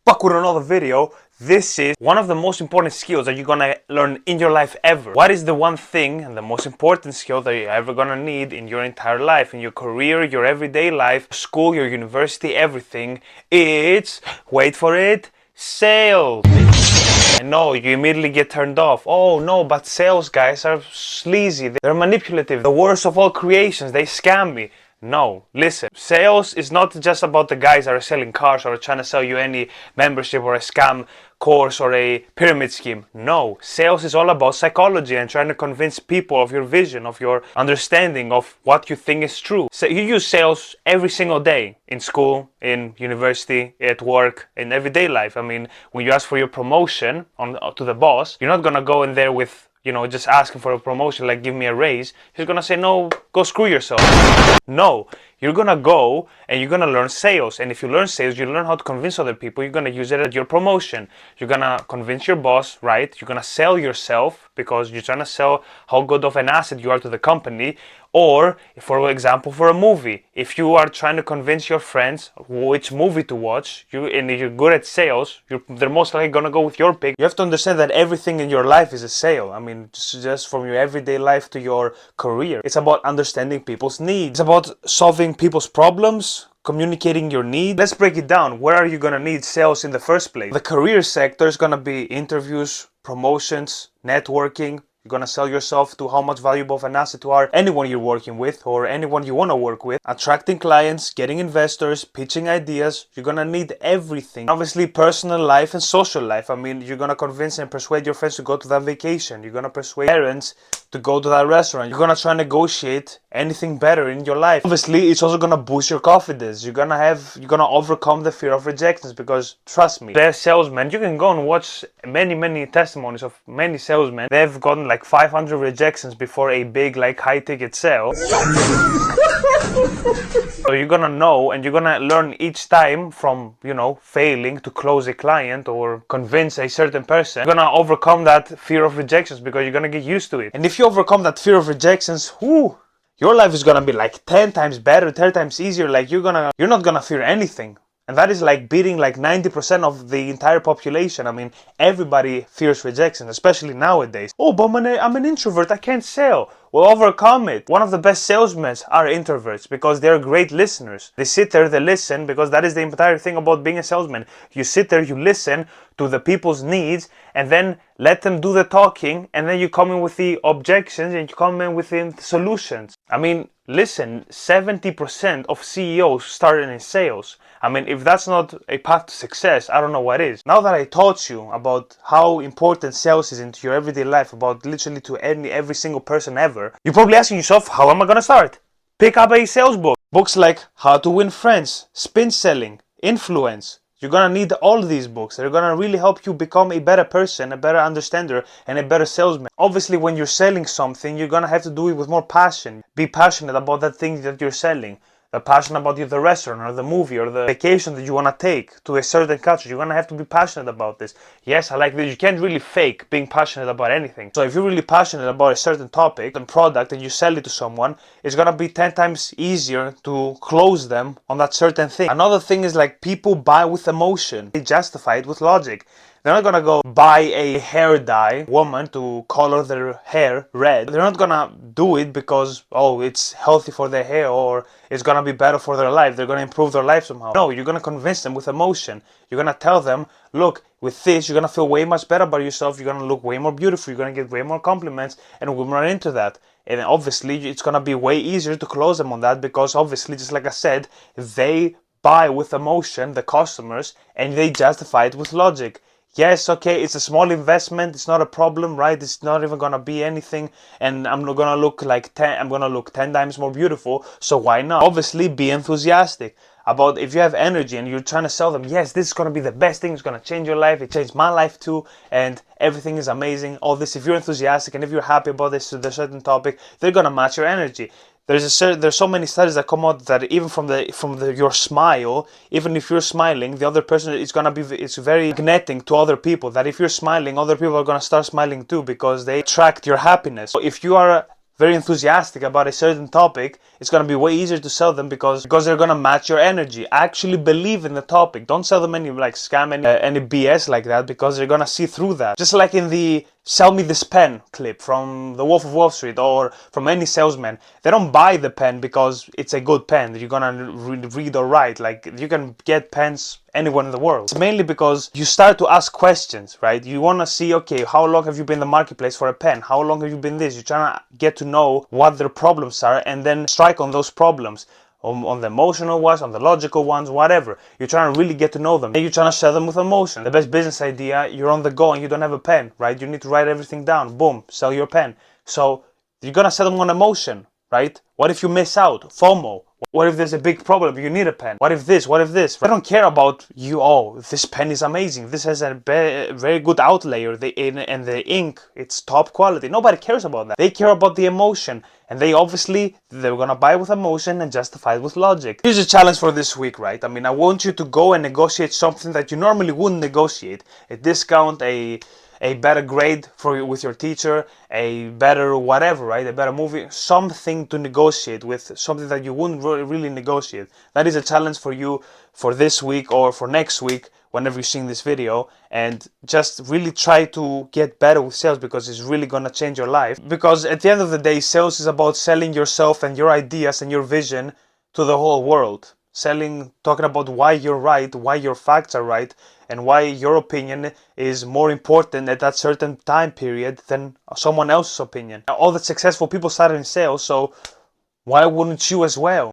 back with another video. This is one of the most important skills that you're gonna learn in your life ever. What is the one thing and the most important skill that you're ever gonna need in your entire life, in your career, your everyday life, school, your university, everything? It's, wait for it, sales. And no, you immediately get turned off. Oh no, but sales guys are sleazy, they're manipulative, the worst of all creations, they scam me. No, listen, sales is not just about the guys that are selling cars or trying to sell you any membership or a scam course or a pyramid scheme. No, sales is all about psychology and trying to convince people of your vision, of your understanding of what you think is true. So you use sales every single day in school, in university, at work, in everyday life. I mean, when you ask for your promotion to the boss, you're not gonna go in there with just asking for a promotion, like give me a raise. He's gonna say, no, go screw yourself. No, you're gonna go and you're gonna learn sales. And if you learn sales, you learn how to convince other people. You're gonna use it at your promotion. You're gonna convince your boss, right? You're gonna sell yourself because you're trying to sell how good of an asset you are to the company. Or, for example, for a movie, if you are trying to convince your friends which movie to watch, and you're good at sales, they're most likely gonna go with your pick. You have to understand that everything in your life is a sale. I mean, just from your everyday life to your career. It's about understanding people's needs. It's about solving people's problems, communicating your needs. Let's break it down. Where are you gonna need sales in the first place? The career sector is gonna be interviews, promotions, networking. You're gonna sell yourself to how much valuable of an asset you are, anyone you're working with or anyone you wanna work with, attracting clients, getting investors, pitching ideas. You're gonna need everything. Obviously, personal life and social life. I mean, you're gonna convince and persuade your friends to go to that vacation. You're gonna persuade parents to go to that restaurant. You're gonna try and negotiate anything better in your life. Obviously, it's also gonna boost your confidence. You're gonna overcome the fear of rejections, because trust me, they're salesmen. You can go and watch many testimonies of many salesmen. They've gotten like 500 rejections before a big, like, high ticket sale. So you're gonna know and you're gonna learn each time from, failing to close a client or convince a certain person. You're gonna overcome that fear of rejections because you're gonna get used to it. And if you overcome that fear of rejections, your life is gonna be like 10 times better, 10 times easier. Like you're not gonna fear anything. And that is like beating like 90% of the entire population. I mean, everybody fears rejection, especially nowadays. Oh, but I'm an introvert, I can't sell. Well, overcome it. One of the best salesmen are introverts because they're great listeners. They sit there, they listen, because that is the entire thing about being a salesman. You sit there, you listen to the people's needs, and then let them do the talking, and then you come in with the objections and you come in with the solutions. I mean, listen, 70% of CEOs started in sales. I mean, if that's not a path to success, I don't know what is. Now that I taught you about how important sales is into your everyday life, about literally to every single person ever, you're probably asking yourself, how am I gonna start? Pick up a sales book. Books like How to Win Friends, Spin Selling, Influence. You're gonna need all these books. They're gonna really help you become a better person, a better understander, and a better salesman. Obviously, when you're selling something, you're gonna have to do it with more passion. Be passionate about that thing that you're selling. The passion about the restaurant or the movie or the vacation that you want to take to a certain country. You're going to have to be passionate about this. Yes, I like this. You can't really fake being passionate about anything. So if you're really passionate about a certain topic and product and you sell it to someone, it's going to be 10 times easier to close them on that certain thing. Another thing is, like, people buy with emotion. They justify it with logic. They're not gonna go buy a hair dye woman to color their hair red. They're not gonna do it because, it's healthy for their hair or it's gonna be better for their life. They're gonna improve their life somehow. No, you're gonna convince them with emotion. You're gonna tell them, look, with this, you're gonna feel way much better about yourself. You're gonna look way more beautiful. You're gonna get way more compliments, and women are into that. And obviously, it's gonna be way easier to close them on that because, obviously, just like I said, they buy with emotion, the customers, and they justify it with logic. Yes, okay, it's a small investment, it's not a problem, right? It's not even gonna be anything, and I'm gonna look 10 times more beautiful, so why not? Obviously, be enthusiastic about if you have energy and you're trying to sell them, yes, this is gonna be the best thing, it's gonna change your life, it changed my life too, and everything is amazing, all this. If you're enthusiastic and if you're happy about this certain topic, they're gonna match your energy. There's so many studies that come out that even from your smile, even if you're smiling, the other person it's very magnetic to other people. That if you're smiling, other people are gonna start smiling too because they attract your happiness. So if you are very enthusiastic about a certain topic, it's going to be way easier to sell them because they're going to match your energy. Actually believe in the topic. Don't sell them any like scam, any BS like that, because they're going to see through that. Just like in the sell me this pen clip from The Wolf of Wall Street or from any salesman, they don't buy the pen because it's a good pen that you're gonna read or write. Like, you can get pens anywhere in the world. It's mainly because you start to ask questions, right? You want to see, okay, how long have you been in the marketplace for a pen? How long have you been this? You're trying to get to know what their problems are and then strike on those problems. On the emotional ones, on the logical ones, whatever. You're trying to really get to know them. And you're trying to sell them with emotion. The best business idea, you're on the go and you don't have a pen, right? You need to write everything down. Boom, sell your pen. So you're gonna sell them on emotion, right? What if you miss out? FOMO. What if there's a big problem? You need a pen. What if this? What if this? I don't care about you. Oh, this pen is amazing. This has a very good outlayer. And the ink, it's top quality. Nobody cares about that. They care about the emotion. And they're gonna buy with emotion and justify it with logic. Here's a challenge for this week, right? I mean, I want you to go and negotiate something that you normally wouldn't negotiate. A discount, a better grade with your teacher, a better whatever, right? A better movie, something to negotiate with, something that you wouldn't really negotiate. That is a challenge for you for this week or for next week, whenever you're seeing this video, and just really try to get better with sales, because it's really gonna change your life. Because at the end of the day, sales is about selling yourself and your ideas and your vision to the whole world. Talking about why you're right, why your facts are right, and why your opinion is more important at that certain time period than someone else's opinion. All the successful people started in sales, so why wouldn't you as well?